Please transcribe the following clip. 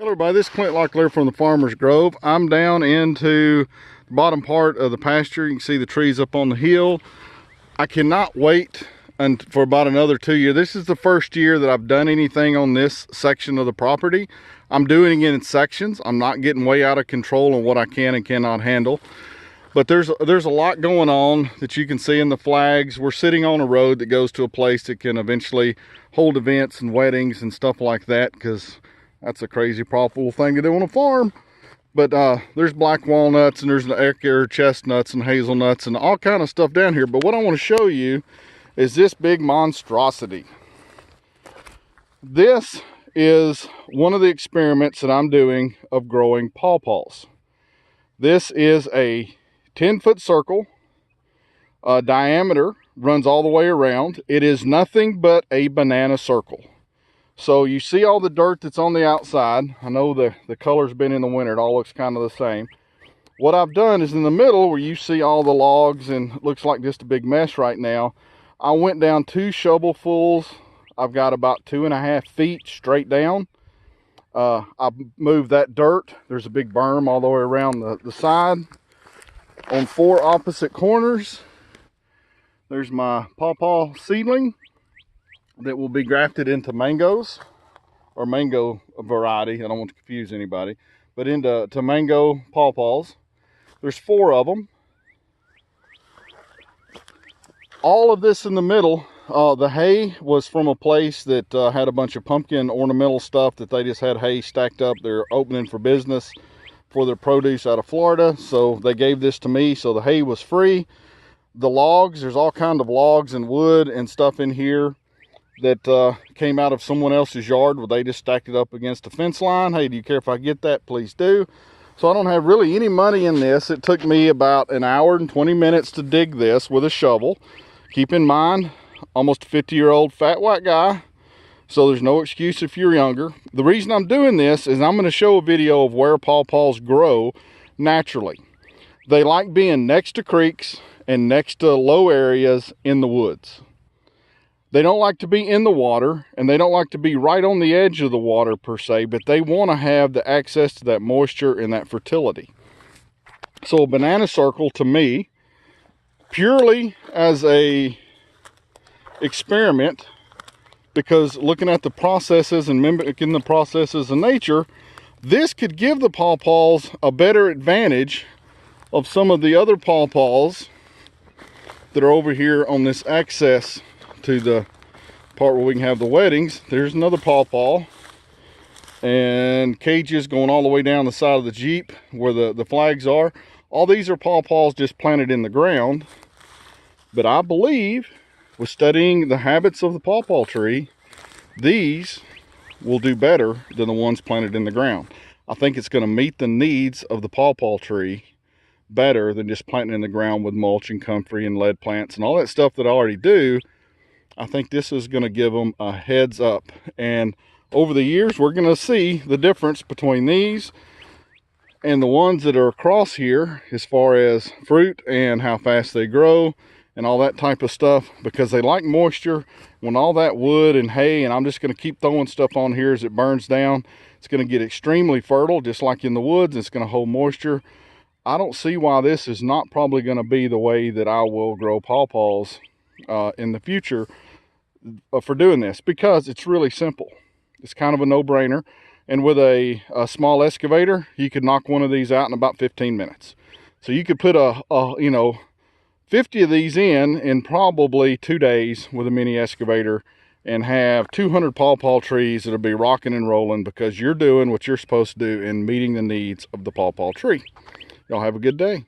Hello everybody, this is Clint Locklear from the Farmer's Grove. I'm down into the bottom part of the pasture. You can see the trees up on the hill. I cannot wait for about another 2 years. This is the first year that I've done anything on this section of the property. I'm doing it in sections. I'm not getting way out of control on what I can and cannot handle. But there's a lot going on that you can see in the flags. We're sitting on a road that goes to a place that can eventually hold events and weddings and stuff like that, because that's a crazy profitable thing to do on a farm. But there's black walnuts and there's the air chestnuts and hazelnuts and all kind of stuff down here. But what I want to show you is this big monstrosity. This is one of the experiments that I'm doing of growing pawpaws. This is a 10-foot circle, diameter, runs all the way around. It is nothing but a banana circle. So you see all the dirt that's on the outside. I know the color's been in the winter. It all looks kind of the same. What I've done is in the middle where you see all the logs and it looks like just a big mess right now, I went down 2 shovelfuls. I've got about 2.5 feet straight down. I moved that dirt. There's a big berm all the way around the side. On 4 opposite corners, there's my pawpaw seedling that will be grafted into mangoes, or mango variety. I don't want to confuse anybody, but into mango pawpaws. There's 4 of them. All of this in the middle, the hay was from a place that had a bunch of pumpkin ornamental stuff that they just had hay stacked up. They're opening for business for their produce out of Florida, so they gave this to me, so the hay was free. The logs, there's all kinds of logs and wood and stuff in here that came out of someone else's yard where they just stacked it up against the fence line. Hey, do you care if I get that? Please do. So I don't have really any money in this. It took me about 1 hour and 20 minutes to dig this with a shovel. Keep in mind, almost a 50-year-old fat white guy, so there's no excuse if you're younger. The reason I'm doing this is I'm going to show a video of where pawpaws grow naturally. They like being next to creeks and next to low areas in the woods. They don't like to be in the water, and they don't like to be right on the edge of the water per se, but they want to have the access to that moisture and that fertility. So a banana circle, to me, purely as a experiment, because looking at the processes and mimicking the processes of nature, this could give the pawpaws a better advantage of some of the other pawpaws that are over here on this access to the part where we can have the weddings. There's another pawpaw, and cages going all the way down the side of the Jeep where the flags are. All these are pawpaws just planted in the ground, but I believe with studying the habits of the pawpaw tree, these will do better than the ones planted in the ground. I think it's going to meet the needs of the pawpaw tree better than just planting in the ground with mulch and comfrey and lead plants and all that stuff that I already do. I think this is going to give them a heads up, and over the years we're going to see the difference between these and the ones that are across here as far as fruit and how fast they grow and all that type of stuff, because they like moisture. When all that wood and hay, and I'm just going to keep throwing stuff on here as it burns down, it's going to get extremely fertile just like in the woods. It's going to hold moisture. I don't see why this is not probably going to be the way that I will grow pawpaws in the future for doing this, because it's really simple. It's kind of a no-brainer, and with a small excavator you could knock one of these out in about 15 minutes. So you could put a 50 of these in probably 2 days with a mini excavator and have 200 pawpaw trees that'll be rocking and rolling, because you're doing what you're supposed to do and meeting the needs of the pawpaw tree. Y'all have a good day.